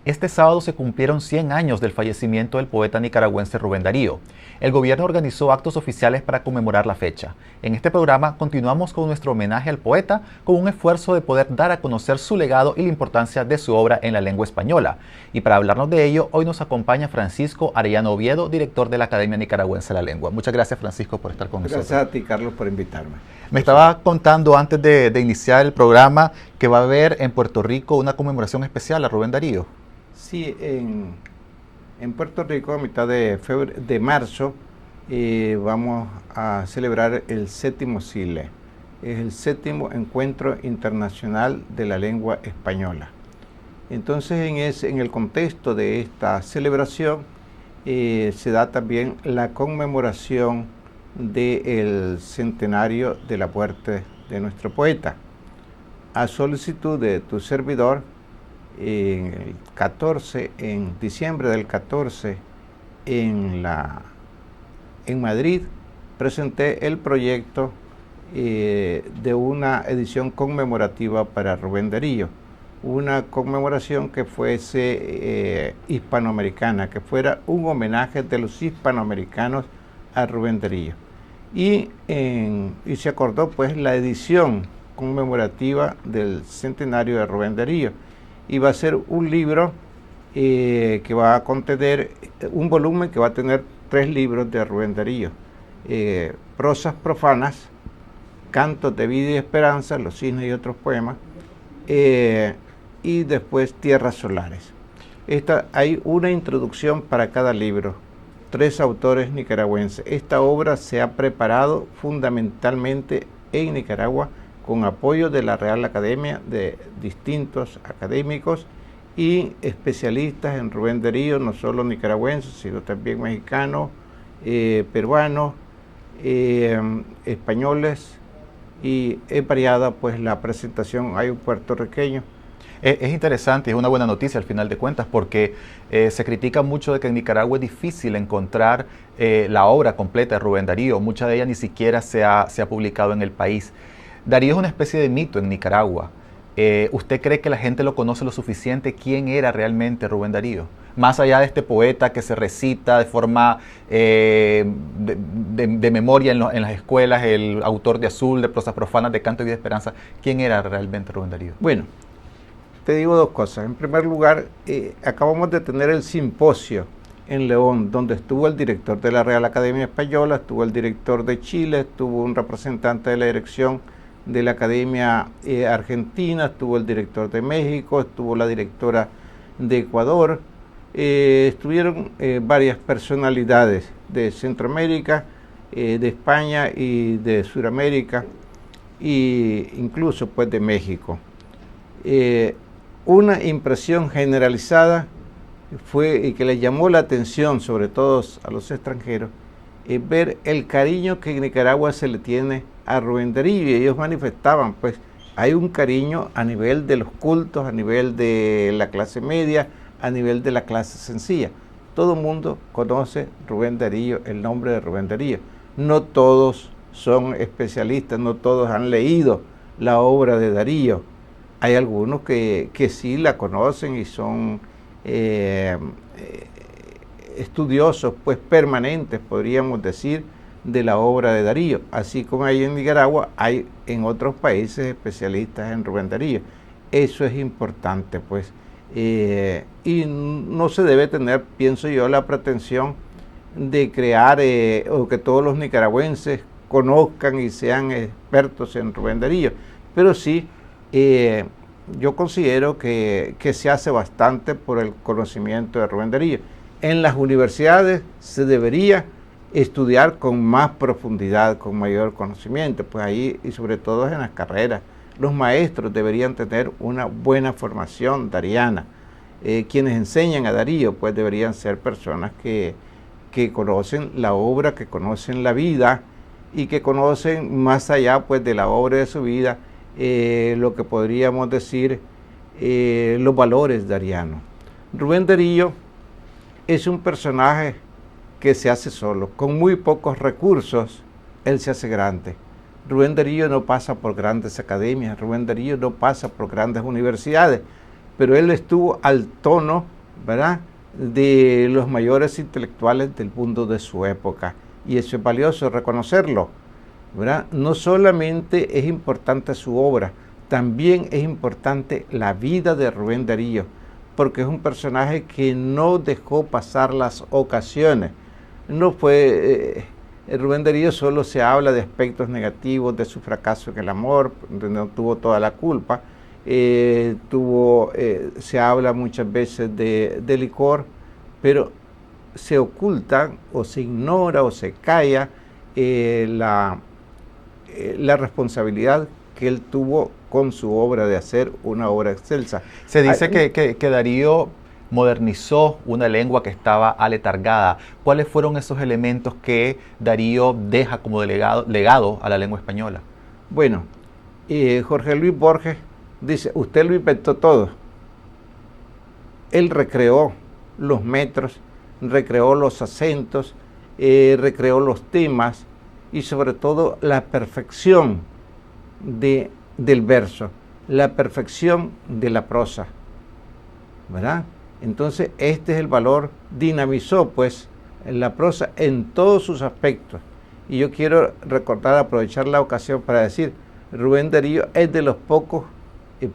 Este sábado se cumplieron 100 años del fallecimiento del poeta nicaragüense Rubén Darío. El gobierno organizó actos oficiales para conmemorar la fecha. En este programa continuamos con nuestro homenaje al poeta con un esfuerzo de poder dar a conocer su legado y la importancia de su obra en la lengua española. Y para hablarnos de ello, hoy nos acompaña Francisco Arellano Oviedo, director de la Academia Nicaragüense de la Lengua. Muchas gracias, Francisco, por estar con nosotros. Gracias a ti, Carlos, por invitarme. Me estaba contando antes de iniciar el programa que va a haber en Puerto Rico una conmemoración especial a Rubén Darío. Sí, en Puerto Rico, a mitad de marzo, vamos a celebrar el 7º CILE. Es el 7º Encuentro Internacional de la Lengua Española. Entonces, en el contexto de esta celebración, se da también la conmemoración del centenario de la muerte de nuestro poeta. A solicitud de tu servidor, en diciembre del 14, en Madrid, presenté el proyecto de una edición conmemorativa para Rubén Darío, una conmemoración que fuese hispanoamericana, que fuera un homenaje de los hispanoamericanos a Rubén Darío. Y se acordó pues la edición conmemorativa del centenario de Rubén Darío. Y va a ser un libro que va a contener un volumen que va a tener 3 libros de Rubén Darío: Prosas profanas, Cantos de vida y esperanza, Los cisnes y otros poemas, y después Tierras solares. Hay una introducción para cada libro, 3 autores nicaragüenses. Esta obra se ha preparado fundamentalmente en Nicaragua con apoyo de la Real Academia, de distintos académicos y especialistas en Rubén Darío, no solo nicaragüenses, sino también mexicanos, peruanos, españoles, y es variada pues la presentación. Hay un puertorriqueño. Es interesante, es una buena noticia al final de cuentas, porque se critica mucho de que en Nicaragua es difícil encontrar la obra completa de Rubén Darío. Mucha de ella ni siquiera se ha publicado en el país. Darío es una especie de mito en Nicaragua. ¿Usted cree que la gente lo conoce lo suficiente? ¿Quién era realmente Rubén Darío? Más allá de este poeta que se recita de forma de memoria en las escuelas, el autor de Azul, de Prosas profanas, de Canto y de Esperanza, ¿quién era realmente Rubén Darío? Bueno, te digo 2 cosas. En primer lugar, acabamos de tener el simposio en León, donde estuvo el director de la Real Academia Española, estuvo el director de Chile, estuvo un representante de la dirección de la Academia Argentina, estuvo el director de México, estuvo la directora de Ecuador, estuvieron varias personalidades de Centroamérica, de España y de Sudamérica, e incluso pues de México. Una impresión generalizada fue, y que le llamó la atención sobre todo a los extranjeros, ver el cariño que en Nicaragua se le tiene a Rubén Darío, y ellos manifestaban, pues, hay un cariño a nivel de los cultos, a nivel de la clase media, a nivel de la clase sencilla. Todo el mundo conoce Rubén Darío, el nombre de Rubén Darío. No todos son especialistas, no todos han leído la obra de Darío. Hay algunos que sí la conocen y son estudiosos pues permanentes, podríamos decir, de la obra de Darío. Así como hay en Nicaragua, hay en otros países especialistas en Rubén Darío. Eso es importante, pues. Y no se debe tener, pienso yo, la pretensión de crear o que todos los nicaragüenses conozcan y sean expertos en Rubén Darío. Pero sí, yo considero que se hace bastante por el conocimiento de Rubén Darío. En las universidades se debería estudiar con más profundidad, con mayor conocimiento, pues ahí, y sobre todo en las carreras, los maestros deberían tener una buena formación dariana. Quienes enseñan a Darío, pues deberían ser personas que conocen la obra, que conocen la vida y que conocen más allá pues de la obra de su vida, lo que podríamos decir los valores darianos. Rubén Darío es un personaje que se hace solo, con muy pocos recursos, él se hace grande. Rubén Darío no pasa por grandes academias, Rubén Darío no pasa por grandes universidades, pero él estuvo al tono ¿verdad?, de los mayores intelectuales del mundo de su época. Y eso es valioso reconocerlo, ¿verdad? No solamente es importante su obra, también es importante la vida de Rubén Darío, porque es un personaje que no dejó pasar las ocasiones. No fue... Rubén Darío solo se habla de aspectos negativos de su fracaso en el amor, donde no tuvo toda la culpa. Se habla muchas veces de licor, pero se oculta o se ignora o se calla la responsabilidad que él tuvo con su obra de hacer una obra excelsa. Se dice que Darío modernizó una lengua que estaba aletargada. ¿Cuáles fueron esos elementos que Darío deja como legado a la lengua española? Bueno, Jorge Luis Borges dice, usted lo inventó todo. Él recreó los metros, recreó los acentos, recreó los temas y sobre todo la perfección del verso, la perfección de la prosa, ¿verdad? Entonces este es el valor, dinamizó pues la prosa en todos sus aspectos. Y yo quiero aprovechar la ocasión para decir, Rubén Darío es de los pocos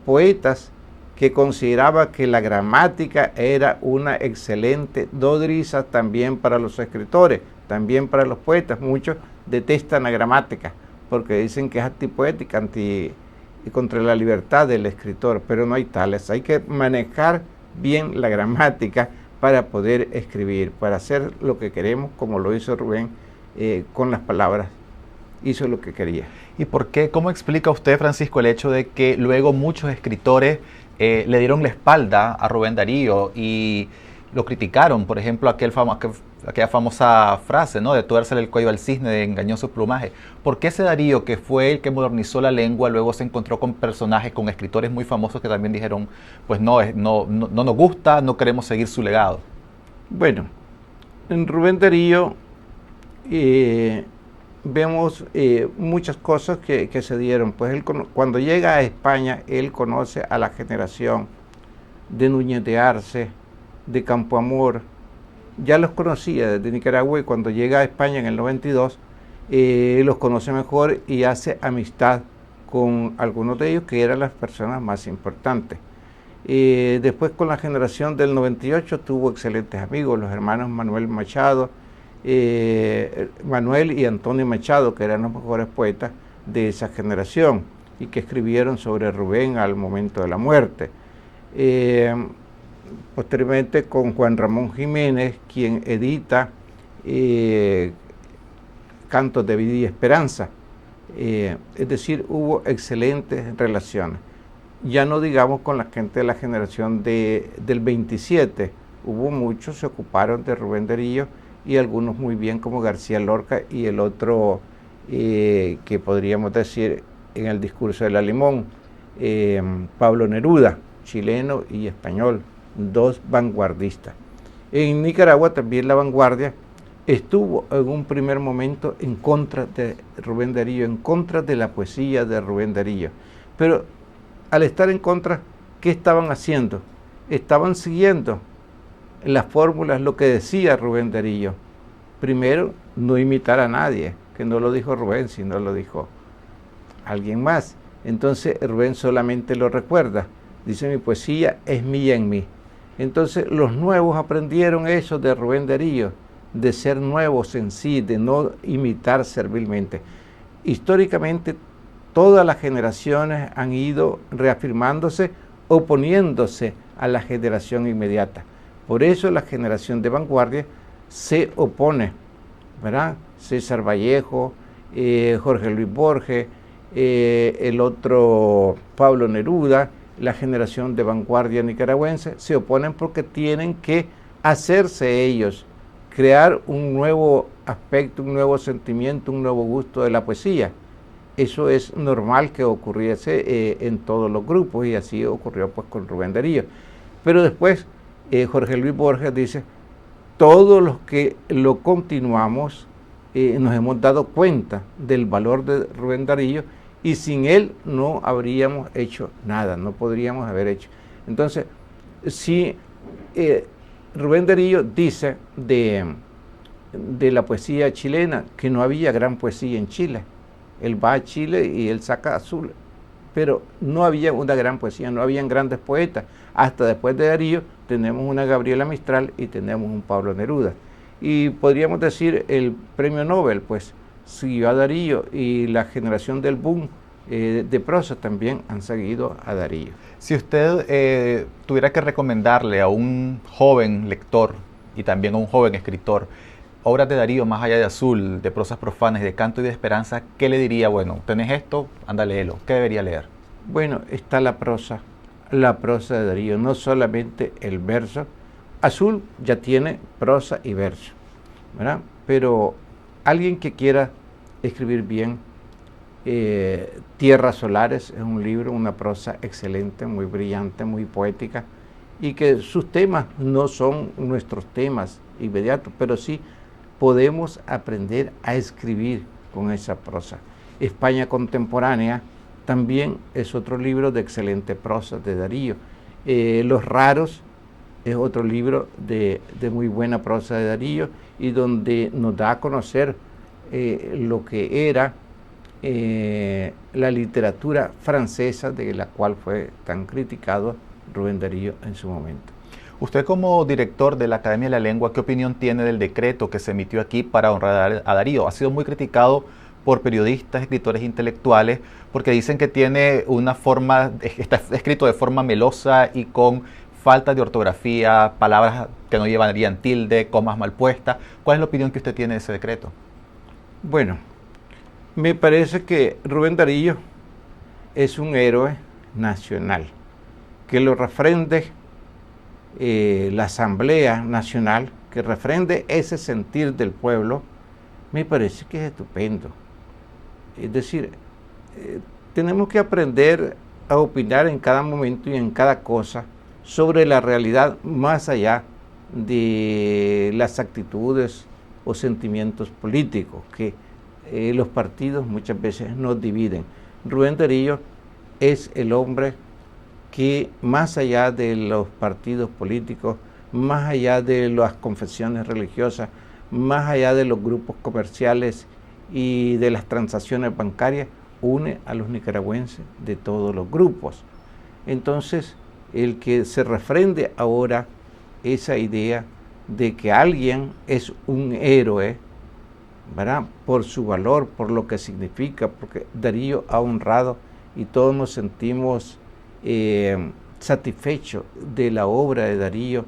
poetas que consideraba que la gramática era una excelente nodriza también para los escritores, también para los poetas. Muchos detestan la gramática porque dicen que es antipoética, contra la libertad del escritor, pero no hay tales. Hay que manejar bien la gramática para poder escribir, para hacer lo que queremos, como lo hizo Rubén con las palabras. Hizo lo que quería. ¿Y por qué? ¿Cómo explica usted, Francisco, el hecho de que luego muchos escritores le dieron la espalda a Rubén Darío y lo criticaron? Por ejemplo, aquella famosa frase, ¿no?, de tuérsele el cuello al cisne, de engañoso plumaje. ¿Por qué ese Darío, que fue el que modernizó la lengua, luego se encontró con personajes, con escritores muy famosos que también dijeron, pues no nos gusta, no queremos seguir su legado? Bueno, en Rubén Darío vemos muchas cosas que se dieron. Pues él, cuando llega a España, él conoce a la generación de Núñez de Arce, de Campoamor. Ya los conocía desde Nicaragua y cuando llega a España en el 92, los conoce mejor y hace amistad con algunos de ellos que eran las personas más importantes. Después, con la generación del 98, tuvo excelentes amigos, los hermanos Manuel Machado, Manuel y Antonio Machado, que eran los mejores poetas de esa generación y que escribieron sobre Rubén al momento de la muerte. Posteriormente con Juan Ramón Jiménez, quien edita Cantos de Vida y Esperanza. Es decir, hubo excelentes relaciones. Ya no digamos con la gente de la generación del 27, hubo muchos, se ocuparon de Rubén Darío y algunos muy bien, como García Lorca y el otro que podríamos decir en el discurso de la Limón, Pablo Neruda, chileno y español, dos vanguardistas. En Nicaragua también la vanguardia estuvo en un primer momento en contra de Rubén Darío, en contra de la poesía de Rubén Darío. Pero al estar en contra, ¿qué estaban haciendo? Estaban siguiendo las fórmulas, lo que decía Rubén Darío. Primero, no imitar a nadie, que no lo dijo Rubén, sino lo dijo alguien más. Entonces Rubén solamente lo recuerda. Dice, mi poesía es mía en mí. Entonces los nuevos aprendieron eso de Rubén Darío, de ser nuevos en sí, de no imitar servilmente. Históricamente todas las generaciones han ido reafirmándose, oponiéndose a la generación inmediata. Por eso la generación de vanguardia se opone, ¿verdad? César Vallejo, Jorge Luis Borges, el otro Pablo Neruda, la generación de vanguardia nicaragüense, se oponen porque tienen que hacerse ellos, crear un nuevo aspecto, un nuevo sentimiento, un nuevo gusto de la poesía. Eso es normal que ocurriese en todos los grupos y así ocurrió pues con Rubén Darío. Pero después Jorge Luis Borges dice, todos los que lo continuamos nos hemos dado cuenta del valor de Rubén Darío y sin él no habríamos hecho nada, no podríamos haber hecho. Entonces, si Rubén Darío dice de la poesía chilena que no había gran poesía en Chile. Él va a Chile y él saca Azul, pero no había una gran poesía, no habían grandes poetas. Hasta después de Darío tenemos una Gabriela Mistral y tenemos un Pablo Neruda. Y podríamos decir el premio Nobel, pues siguió a Darío, y la generación del boom de prosa también han seguido a Darío. Si usted tuviera que recomendarle a un joven lector y también a un joven escritor obras de Darío más allá de Azul, de prosas profanas, de canto y de esperanza, ¿qué le diría? Bueno, tenés esto, anda, léelo. ¿Qué debería leer? Bueno, está la prosa de Darío, no solamente el verso. Azul ya tiene prosa y verso, ¿verdad? Pero alguien que quiera escribir bien, Tierras Solares es un libro, una prosa excelente, muy brillante, muy poética, y que sus temas no son nuestros temas inmediatos, pero sí podemos aprender a escribir con esa prosa. España Contemporánea también es otro libro de excelente prosa de Darío. Los Raros es otro libro de muy buena prosa de Darío, y donde nos da a conocer lo que era la literatura francesa, de la cual fue tan criticado Rubén Darío en su momento. Usted, como director de la Academia de la Lengua, ¿qué opinión tiene del decreto que se emitió aquí para honrar a Darío? Ha sido muy criticado por periodistas, escritores intelectuales, porque dicen que tiene una forma, está escrito de forma melosa y con falta de ortografía, palabras que no llevarían tilde, comas mal puestas. ¿Cuál es la opinión que usted tiene de ese decreto? Bueno, me parece que Rubén Darío es un héroe nacional, que lo refrende la Asamblea Nacional, que refrende ese sentir del pueblo. Me parece que es estupendo. Es decir, tenemos que aprender a opinar en cada momento y en cada cosa sobre la realidad, más allá de las actitudes o sentimientos políticos que los partidos muchas veces nos dividen. Rubén Darío es el hombre que, más allá de los partidos políticos, más allá de las confesiones religiosas, más allá de los grupos comerciales y de las transacciones bancarias, une a los nicaragüenses de todos los grupos. Entonces, el que se refrende ahora esa idea de que alguien es un héroe, ¿verdad?, por su valor, por lo que significa, porque Darío ha honrado, y todos nos sentimos satisfechos de la obra de Darío,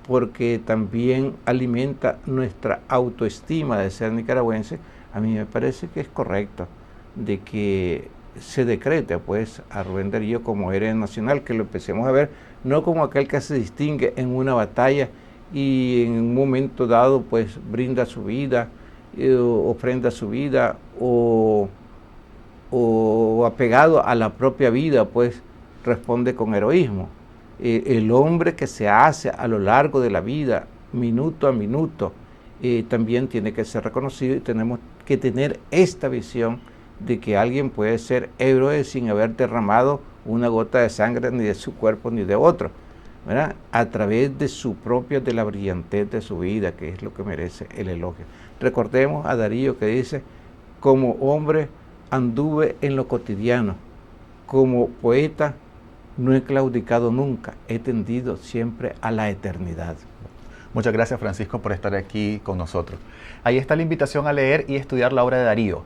porque también alimenta nuestra autoestima de ser nicaragüense. A mí me parece que es correcto de que se decrete pues a Rubén Darío como héroe nacional, que lo empecemos a ver no como aquel que se distingue en una batalla y en un momento dado pues brinda su vida, ofrenda su vida, o apegado a la propia vida pues responde con heroísmo. El hombre que se hace a lo largo de la vida, minuto a minuto, también tiene que ser reconocido, y tenemos que tener esta visión de que alguien puede ser héroe sin haber derramado una gota de sangre ni de su cuerpo ni de otro, ¿verdad?, a través de su propia, de la brillantez de su vida, que es lo que merece el elogio. Recordemos a Darío, que dice: como hombre anduve en lo cotidiano, como poeta no he claudicado nunca, he tendido siempre a la eternidad. Muchas gracias, Francisco, por estar aquí con nosotros. Ahí está la invitación a leer y estudiar la obra de Darío.